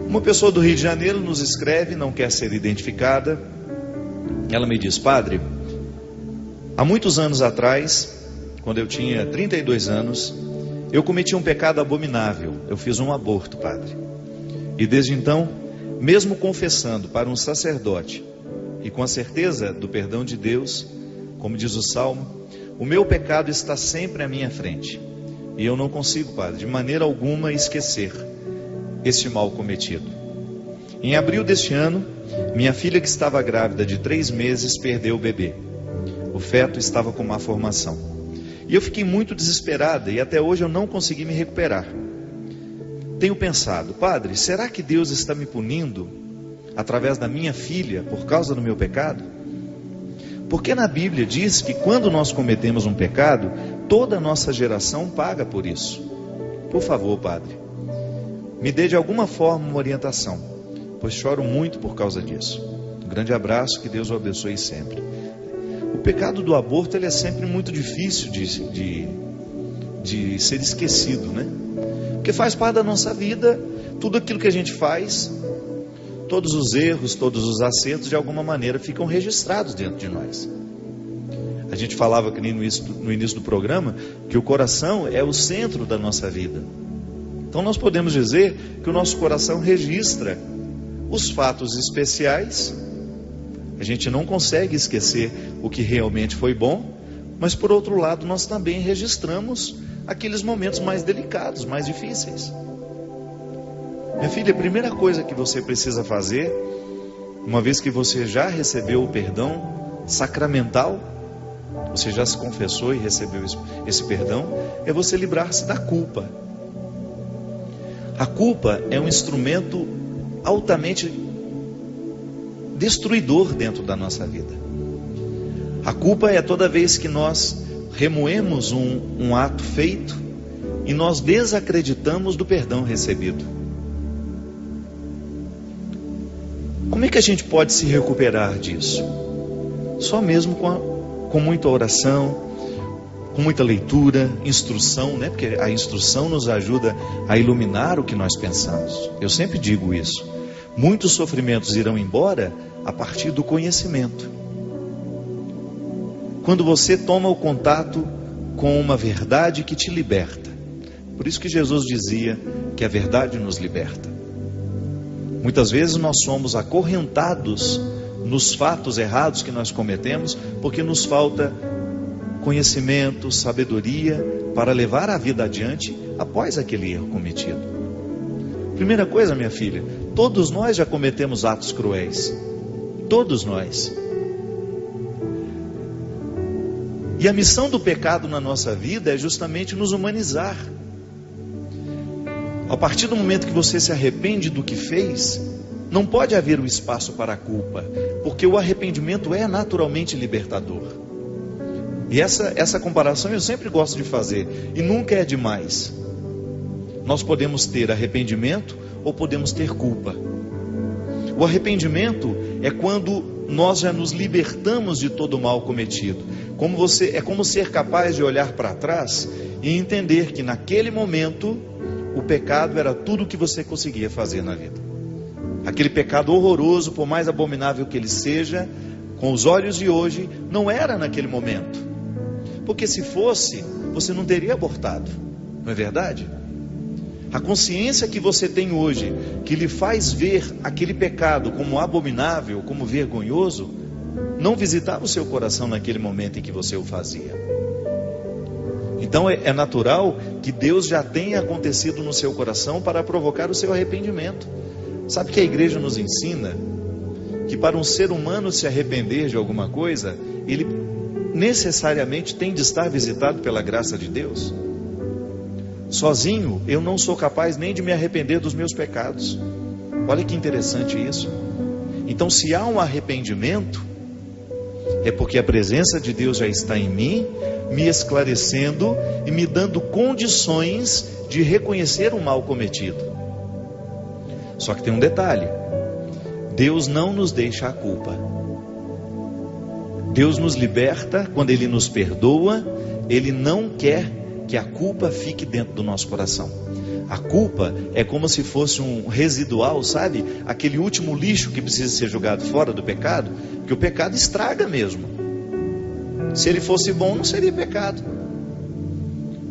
Uma pessoa do Rio de Janeiro nos escreve, não quer ser identificada. Ela me diz: padre, há muitos anos atrás, quando eu tinha 32 anos, eu cometi um pecado abominável. Eu fiz um aborto, padre. E desde então, mesmo confessando para um sacerdote e com a certeza do perdão de Deus, como diz o Salmo, o meu pecado está sempre à minha frente. E eu não consigo, padre, de maneira alguma esquecer este mal cometido. Em abril deste ano, minha filha, que estava grávida de 3 meses, perdeu o bebê. O feto estava com má formação. E eu fiquei muito desesperada e até hoje eu não consegui me recuperar. Tenho pensado: padre, será que Deus está me punindo através da minha filha por causa do meu pecado? Porque na Bíblia diz que quando nós cometemos um pecado, toda a nossa geração paga por isso. Por favor, padre, me dê de alguma forma uma orientação, pois choro muito por causa disso. Um grande abraço, que Deus o abençoe sempre. O pecado do aborto, ele é sempre muito difícil de ser esquecido, né? Porque faz parte da nossa vida. Tudo aquilo que a gente faz, todos os erros, todos os acertos, de alguma maneira ficam registrados dentro de nós. A gente falava aqui no início do programa que o coração é o centro da nossa vida. Então nós podemos dizer que o nosso coração registra os fatos especiais. A gente não consegue esquecer o que realmente foi bom, mas por outro lado nós também registramos aqueles momentos mais delicados, mais difíceis. Minha filha, a primeira coisa que você precisa fazer, uma vez que você já recebeu o perdão sacramental, você já se confessou e recebeu esse perdão, é você livrar-se da culpa. A culpa é um instrumento altamente destruidor dentro da nossa vida. A culpa é toda vez que nós remoemos um ato feito e nós desacreditamos do perdão recebido. Como é que a gente pode se recuperar disso? Só mesmo com muita oração, com muita leitura, instrução, né? Porque a instrução nos ajuda a iluminar o que nós pensamos. Eu sempre digo isso. Muitos sofrimentos irão embora a partir do conhecimento. Quando você toma o contato com uma verdade que te liberta. Por isso que Jesus dizia que a verdade nos liberta. Muitas vezes nós somos acorrentados nos fatos errados que nós cometemos, porque nos falta conhecimento, sabedoria para levar a vida adiante após aquele erro cometido. Primeira coisa, minha filha, todos nós já cometemos atos cruéis. Todos nós. E a missão do pecado na nossa vida é justamente nos humanizar. A partir do momento que você se arrepende do que fez, não pode haver um espaço para a culpa, porque o arrependimento é naturalmente libertador. E essa comparação eu sempre gosto de fazer, e nunca é demais. Nós podemos ter arrependimento ou podemos ter culpa. O arrependimento é quando nós já nos libertamos de todo o mal cometido. É como ser capaz de olhar para trás e entender que naquele momento o pecado era tudo o que você conseguia fazer na vida. Aquele pecado horroroso, por mais abominável que ele seja, com os olhos de hoje, não era naquele momento. Porque se fosse, você não teria abortado, não é verdade? A consciência que você tem hoje, que lhe faz ver aquele pecado como abominável, como vergonhoso, não visitava o seu coração naquele momento em que você o fazia. Então é natural que Deus já tenha acontecido no seu coração para provocar o seu arrependimento. Sabe que a igreja nos ensina que para um ser humano se arrepender de alguma coisa, ele necessariamente tem de estar visitado pela graça de Deus. Sozinho eu não sou capaz nem de me arrepender dos meus pecados. Olha que interessante isso. Então, se há um arrependimento, é porque a presença de Deus já está em mim, me esclarecendo e me dando condições de reconhecer o mal cometido. Só que tem um detalhe: Deus não nos deixa a culpa. Deus nos liberta quando Ele nos perdoa. Ele não quer que a culpa fique dentro do nosso coração. A culpa é como se fosse um residual, sabe? Aquele último lixo que precisa ser jogado fora do pecado, que o pecado estraga mesmo. Se ele fosse bom, não seria pecado.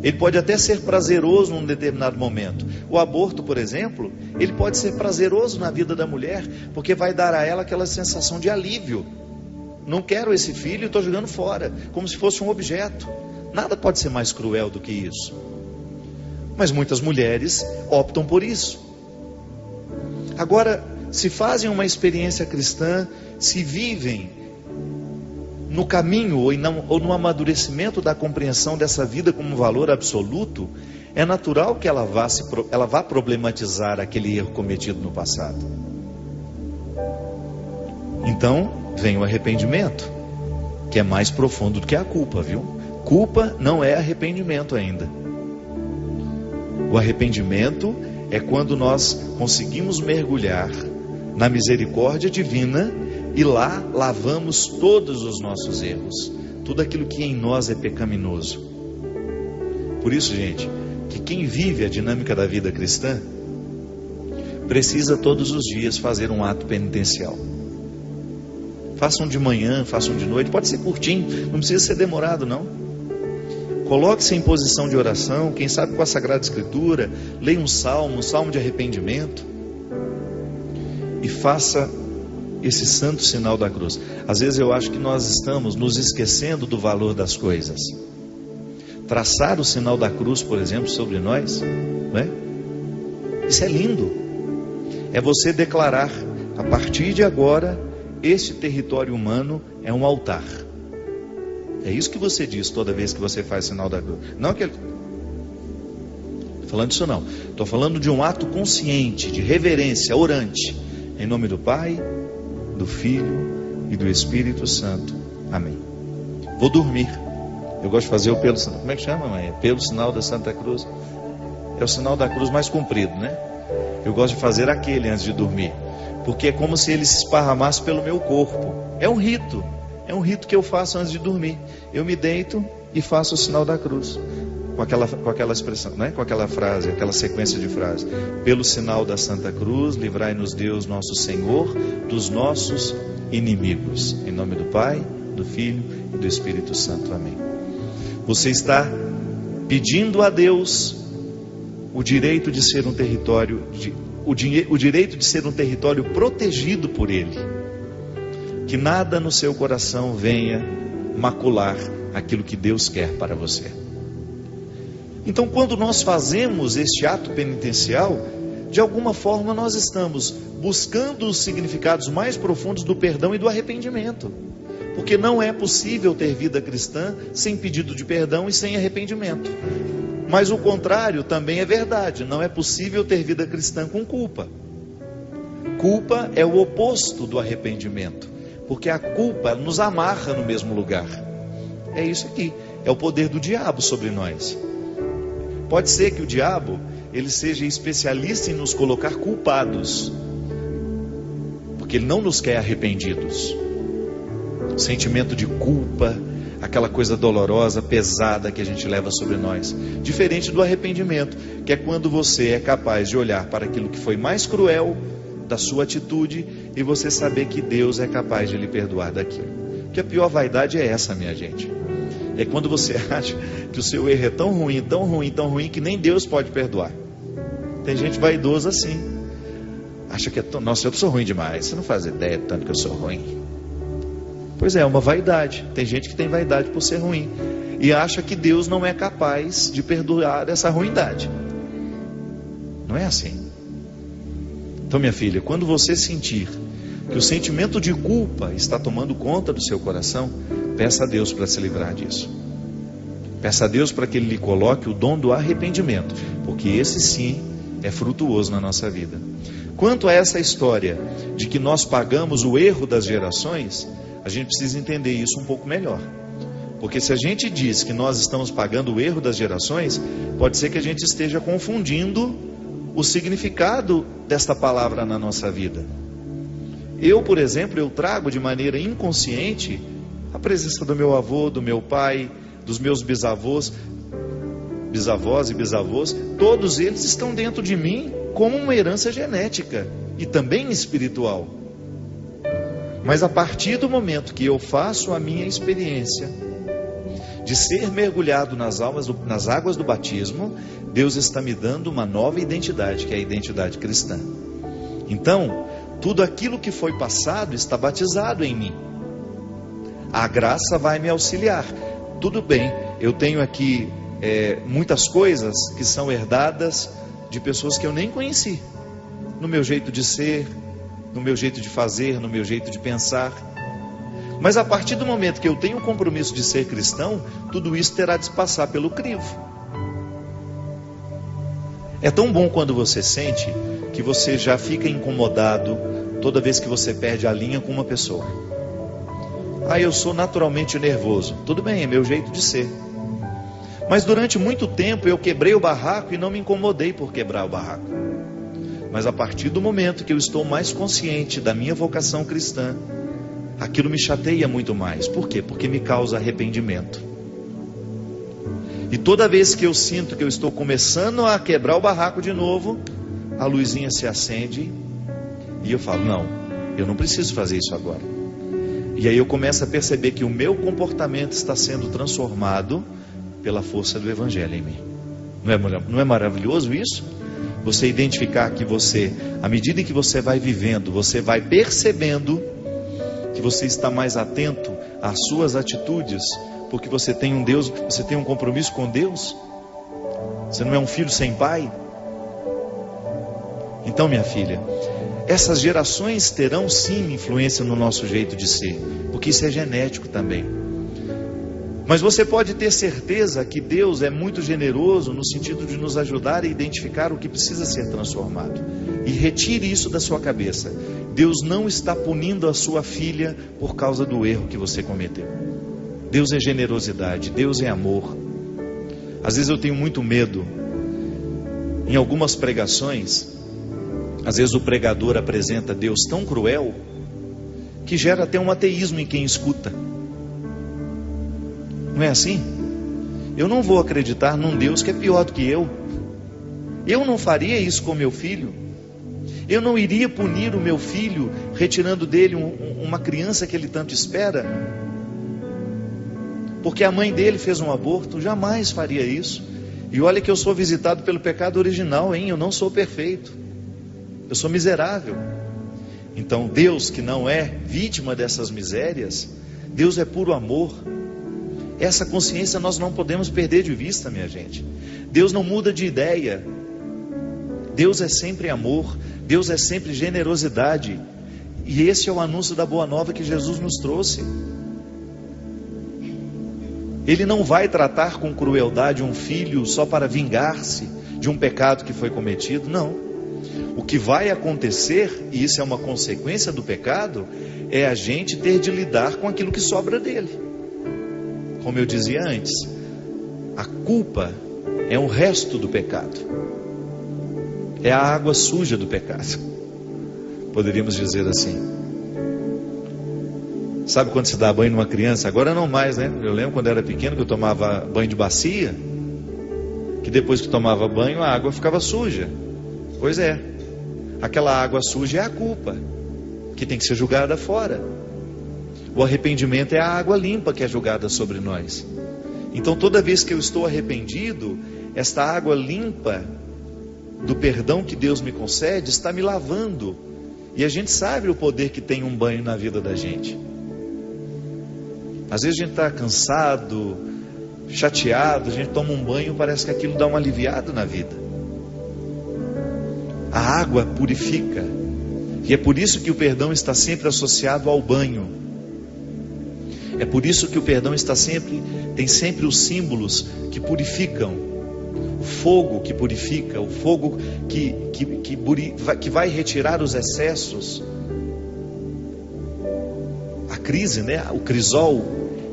Ele pode até ser prazeroso num determinado momento. O aborto, por exemplo, ele pode ser prazeroso na vida da mulher, porque vai dar a ela aquela sensação de alívio. Não quero esse filho, estou jogando fora, como se fosse um objeto. Nada pode ser mais cruel do que isso. Mas muitas mulheres optam por isso. Agora, se fazem uma experiência cristã, se vivem no caminho ou no amadurecimento da compreensão dessa vida como um valor absoluto, é natural que ela vá problematizar aquele erro cometido no passado. Então, vem o arrependimento, que é mais profundo do que a culpa, viu? Culpa não é arrependimento ainda. O arrependimento é quando nós conseguimos mergulhar na misericórdia divina e lá lavamos todos os nossos erros, tudo aquilo que em nós é pecaminoso. Por isso, gente, que quem vive a dinâmica da vida cristã precisa todos os dias fazer um ato penitencial. Façam de manhã, façam de noite, pode ser curtinho, não precisa ser demorado não. Coloque-se em posição de oração, quem sabe com a Sagrada Escritura, leia um salmo de arrependimento e faça esse santo sinal da cruz. Às vezes eu acho que nós estamos nos esquecendo do valor das coisas. Traçar o sinal da cruz, por exemplo, sobre nós, não é? Isso é lindo. É você declarar, a partir de agora, este território humano é um altar. É isso que você diz toda vez que você faz sinal da cruz. Não aquele... falando disso não. Estou falando de um ato consciente, de reverência, orante. Em nome do Pai, do Filho e do Espírito Santo. Amém. Vou dormir. Eu gosto de fazer o pelo... Como é que chama, mãe? Pelo sinal da Santa Cruz. É o sinal da cruz mais comprido, né? Eu gosto de fazer aquele antes de dormir. Porque é como se ele se esparramasse pelo meu corpo. É um rito. É um rito que eu faço antes de dormir. Eu me deito e faço o sinal da cruz. Com aquela expressão, né? Com aquela frase, aquela sequência de frases. Pelo sinal da Santa Cruz, livrai-nos Deus nosso Senhor dos nossos inimigos. Em nome do Pai, do Filho e do Espírito Santo. Amém. Você está pedindo a Deus o direito de ser um território, o direito de ser um território protegido por Ele. Que nada no seu coração venha macular aquilo que Deus quer para você. Então, quando nós fazemos este ato penitencial, de alguma forma nós estamos buscando os significados mais profundos do perdão e do arrependimento. Porque não é possível ter vida cristã sem pedido de perdão e sem arrependimento. Mas o contrário também é verdade, não é possível ter vida cristã com culpa. Culpa é o oposto do arrependimento. Porque a culpa nos amarra no mesmo lugar. É isso aqui. É o poder do diabo sobre nós. Pode ser que o diabo ele seja especialista em nos colocar culpados. Porque ele não nos quer arrependidos. O sentimento de culpa, aquela coisa dolorosa, pesada que a gente leva sobre nós. Diferente do arrependimento, que é quando você é capaz de olhar para aquilo que foi mais cruel da sua atitude e você saber que Deus é capaz de lhe perdoar daquilo. Que a pior vaidade é essa, minha gente. É quando você acha que o seu erro é tão ruim, tão ruim, tão ruim que nem Deus pode perdoar. Tem gente vaidosa assim. Acha que nossa, eu sou ruim demais. Você não faz ideia do tanto que eu sou ruim. Pois é uma vaidade. Tem gente que tem vaidade por ser ruim e acha que Deus não é capaz de perdoar essa ruindade. Não é assim. Então, minha filha, quando você sentir que o sentimento de culpa está tomando conta do seu coração, peça a Deus para se livrar disso. Peça a Deus para que Ele lhe coloque o dom do arrependimento, porque esse sim é frutuoso na nossa vida. Quanto a essa história de que nós pagamos o erro das gerações, a gente precisa entender isso um pouco melhor. Porque se a gente diz que nós estamos pagando o erro das gerações, pode ser que a gente esteja confundindo o significado desta palavra na nossa vida. Eu, por exemplo, eu trago de maneira inconsciente a presença do meu avô, do meu pai, dos meus bisavós. bisavós e bisavôs, todos eles estão dentro de mim como uma herança genética e também espiritual. Mas a partir do momento que eu faço a minha experiência de ser mergulhado nas águas do batismo, Deus está me dando uma nova identidade, que é a identidade cristã. Então, tudo aquilo que foi passado está batizado em mim. A graça vai me auxiliar. Tudo bem, eu tenho aqui muitas coisas que são herdadas de pessoas que eu nem conheci, no meu jeito de ser, no meu jeito de fazer, no meu jeito de pensar. Mas a partir do momento que eu tenho o compromisso de ser cristão, tudo isso terá de passar pelo crivo. É tão bom quando você sente que você já fica incomodado toda vez que você perde a linha com uma pessoa. Eu sou naturalmente nervoso. Tudo bem, é meu jeito de ser. Mas durante muito tempo eu quebrei o barraco e não me incomodei por quebrar o barraco. Mas a partir do momento que eu estou mais consciente da minha vocação cristã, aquilo me chateia muito mais. Por quê? Porque me causa arrependimento. E toda vez que eu sinto que eu estou começando a quebrar o barraco de novo, a luzinha se acende e eu falo, não, eu não preciso fazer isso agora. E aí eu começo a perceber que o meu comportamento está sendo transformado pela força do Evangelho em mim. Não é maravilhoso isso? Você identificar que você, à medida em que você vai vivendo, você vai percebendo que você está mais atento às suas atitudes, porque você tem um Deus, você tem um compromisso com Deus. Você não é um filho sem pai. Então, minha filha, essas gerações terão sim influência no nosso jeito de ser, porque isso é genético também. Mas você pode ter certeza que Deus é muito generoso no sentido de nos ajudar a identificar o que precisa ser transformado. E retire isso da sua cabeça. Deus não está punindo a sua filha por causa do erro que você cometeu. Deus é generosidade, Deus é amor. Às vezes eu tenho muito medo. Em algumas pregações, às vezes o pregador apresenta Deus tão cruel que gera até um ateísmo em quem escuta. Não é assim? Eu não vou acreditar num Deus que é pior do que eu. Eu não faria isso com meu filho. Eu não iria punir o meu filho retirando dele uma criança que ele tanto espera, porque a mãe dele fez um aborto. Jamais faria isso. E olha que eu sou visitado pelo pecado original, hein? Eu não sou perfeito. Eu sou miserável. Então Deus, que não é vítima dessas misérias, Deus é puro amor. Essa consciência nós não podemos perder de vista, minha gente. Deus não muda de ideia. Deus é sempre amor. Deus é sempre generosidade. E esse é o anúncio da boa nova que Jesus nos trouxe. Ele não vai tratar com crueldade um filho só para vingar-se de um pecado que foi cometido. Não. O que vai acontecer, e isso é uma consequência do pecado, é a gente ter de lidar com aquilo que sobra dele. Como eu dizia antes, a culpa é o resto do pecado. É a água suja do pecado. Poderíamos dizer assim. Sabe quando se dá banho numa criança? Agora não mais, né? Eu lembro quando era pequeno que eu tomava banho de bacia, que depois que tomava banho a água ficava suja. Pois é. Aquela água suja é a culpa, que tem que ser jogada fora. O arrependimento é a água limpa que é jogada sobre nós. Então toda vez que eu estou arrependido, esta água limpa do perdão que Deus me concede está me lavando. E a gente sabe o poder que tem um banho na vida da gente. Às vezes a gente está cansado, chateado, a gente toma um banho, parece que aquilo dá uma aliviada na vida. A água purifica. E é por isso que o perdão está sempre associado ao banho. É por isso que o perdão tem sempre os símbolos que purificam. O fogo que purifica, o fogo que vai retirar os excessos. A crise, né? O crisol,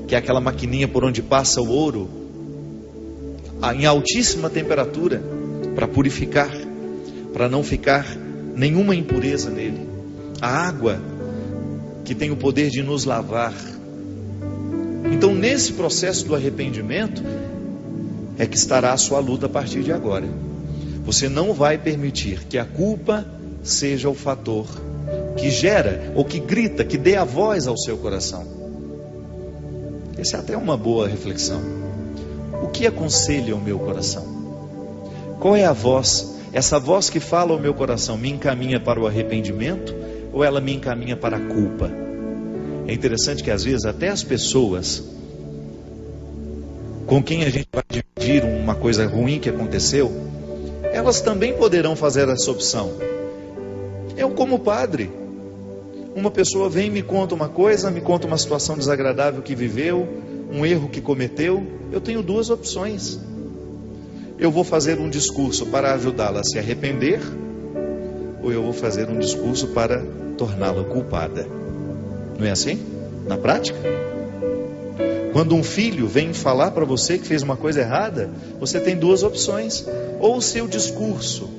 que é aquela maquininha por onde passa o ouro, em altíssima temperatura, para purificar, para não ficar nenhuma impureza nele. A água, que tem o poder de nos lavar. Então, nesse processo do arrependimento, é que estará a sua luta a partir de agora. Você não vai permitir que a culpa seja o fator que gera ou que grita, que dê a voz ao seu coração. Essa é até uma boa reflexão. O que aconselha o meu coração? Qual é a voz? Essa voz que fala ao meu coração me encaminha para o arrependimento ou ela me encaminha para a culpa? É interessante que às vezes até as pessoas com quem a gente vai dividir uma coisa ruim que aconteceu, elas também poderão fazer essa opção. Eu, como padre, uma pessoa vem e me conta uma coisa, me conta uma situação desagradável que viveu, um erro que cometeu. Eu tenho duas opções. Eu vou fazer um discurso para ajudá-la a se arrepender, ou eu vou fazer um discurso para torná-la culpada. Não é assim? Na prática? Quando um filho vem falar para você que fez uma coisa errada, você tem duas opções. Ou o seu discurso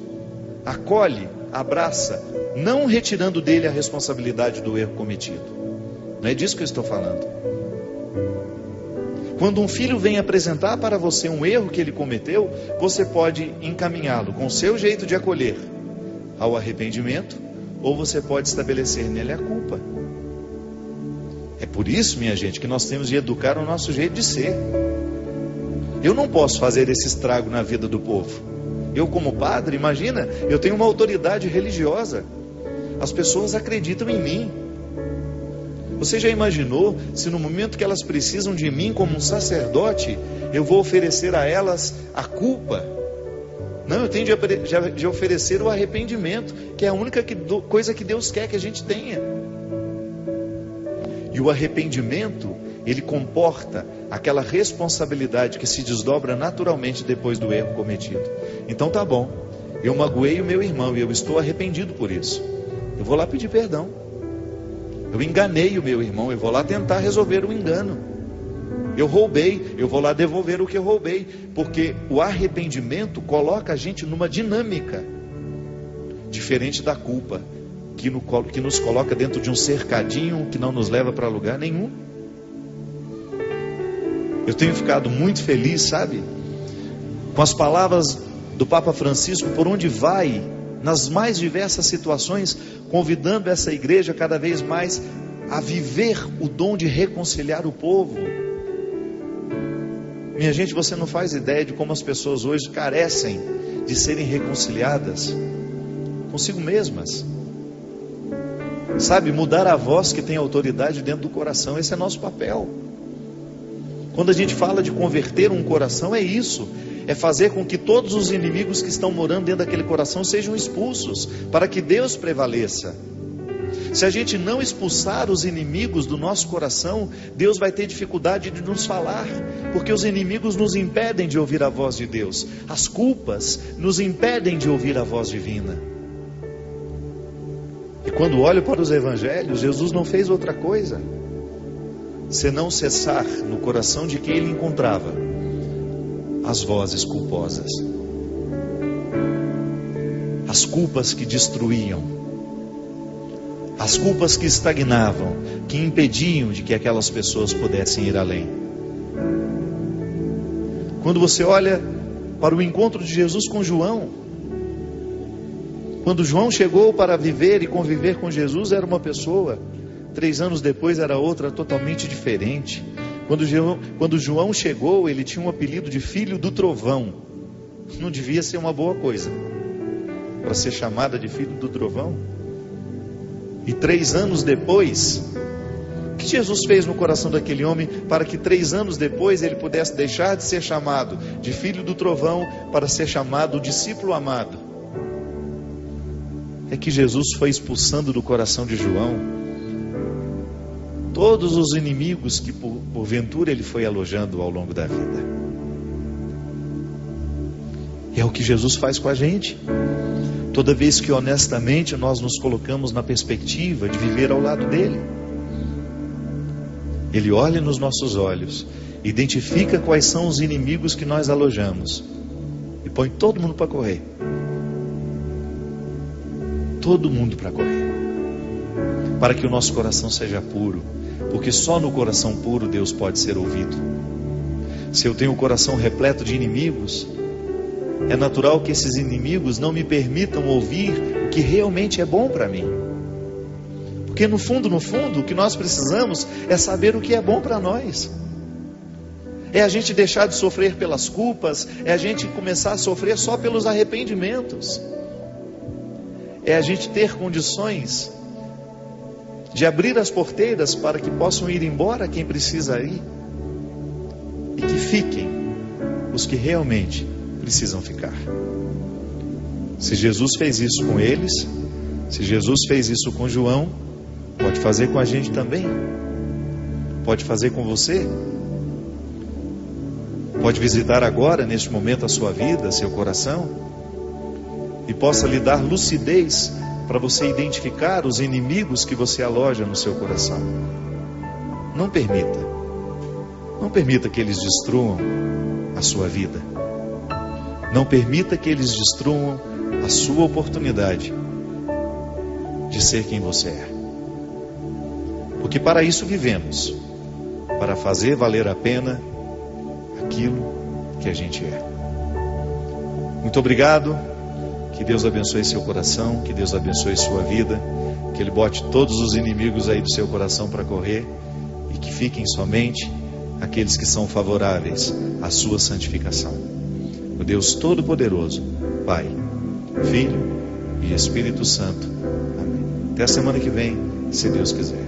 acolhe, abraça, não retirando dele a responsabilidade do erro cometido. Não é disso que eu estou falando. Quando um filho vem apresentar para você um erro que ele cometeu, você pode encaminhá-lo com o seu jeito de acolher ao arrependimento, ou você pode estabelecer nele a culpa. É por isso, minha gente, que nós temos de educar o nosso jeito de ser. Eu não posso fazer esse estrago na vida do povo. Eu, como padre, imagina, eu tenho uma autoridade religiosa. As pessoas acreditam em mim. Você já imaginou se no momento que elas precisam de mim como um sacerdote, eu vou oferecer a elas a culpa? Não, eu tenho de oferecer o arrependimento, que é a única coisa que Deus quer que a gente tenha. E o arrependimento, ele comporta aquela responsabilidade que se desdobra naturalmente depois do erro cometido. Então tá bom, eu magoei o meu irmão e eu estou arrependido por isso. Eu vou lá pedir perdão. Eu enganei o meu irmão, eu vou lá tentar resolver o engano. Eu roubei, eu vou lá devolver o que eu roubei. Porque o arrependimento coloca a gente numa dinâmica diferente da culpa, que nos coloca dentro de um cercadinho que não nos leva para lugar nenhum. Eu tenho ficado muito feliz, sabe, com as palavras do Papa Francisco, por onde vai, nas mais diversas situações, convidando essa igreja cada vez mais a viver o dom de reconciliar o povo. Minha gente, você não faz ideia de como as pessoas hoje carecem de serem reconciliadas consigo mesmas. Sabe, mudar a voz que tem autoridade dentro do coração, esse é nosso papel. Quando a gente fala de converter um coração, é isso. É fazer com que todos os inimigos que estão morando dentro daquele coração sejam expulsos, para que Deus prevaleça. Se a gente não expulsar os inimigos do nosso coração, Deus vai ter dificuldade de nos falar, porque os inimigos nos impedem de ouvir a voz de Deus. As culpas nos impedem de ouvir a voz divina. E quando olho para os evangelhos, Jesus não fez outra coisa senão cessar no coração de quem ele encontrava as vozes culposas, as culpas que destruíam, as culpas que estagnavam, que impediam de que aquelas pessoas pudessem ir além. Quando você olha para o encontro de Jesus com João, quando João chegou para viver e conviver com Jesus, era uma pessoa, 3 anos depois era outra, totalmente diferente. Quando João chegou, ele tinha um apelido de filho do trovão. Não devia ser uma boa coisa para ser chamada de filho do trovão. E 3 anos depois, o que Jesus fez no coração daquele homem para que 3 anos depois ele pudesse deixar de ser chamado de filho do trovão para ser chamado discípulo amado? É que Jesus foi expulsando do coração de João todos os inimigos que porventura ele foi alojando ao longo da vida. É o que Jesus faz com a gente. Toda vez que honestamente nós nos colocamos na perspectiva de viver ao lado dele, ele olha nos nossos olhos, identifica quais são os inimigos que nós alojamos e põe todo mundo para correr. Todo mundo para correr, para que o nosso coração seja puro, porque só no coração puro Deus pode ser ouvido. Se eu tenho o coração repleto de inimigos, é natural que esses inimigos não me permitam ouvir o que realmente é bom para mim. Porque no fundo, o que nós precisamos é saber o que é bom para nós. É a gente deixar de sofrer pelas culpas, é a gente começar a sofrer só pelos arrependimentos. É a gente ter condições de abrir as porteiras para que possam ir embora quem precisa ir, e que fiquem os que realmente precisam ficar. Se Jesus fez isso com eles, se Jesus fez isso com João, pode fazer com a gente também. Pode fazer com você. Pode visitar agora, neste momento, a sua vida, seu coração, e possa lhe dar lucidez para você identificar os inimigos que você aloja no seu coração. Não permita que eles destruam a sua vida. Não permita que eles destruam a sua oportunidade de ser quem você é. Porque para isso vivemos, para fazer valer a pena aquilo que a gente é. Muito obrigado. Que Deus abençoe seu coração, que Deus abençoe sua vida, que Ele bote todos os inimigos aí do seu coração para correr, e que fiquem somente aqueles que são favoráveis à sua santificação. O Deus Todo-Poderoso, Pai, Filho e Espírito Santo. Amém. Até a semana que vem, se Deus quiser.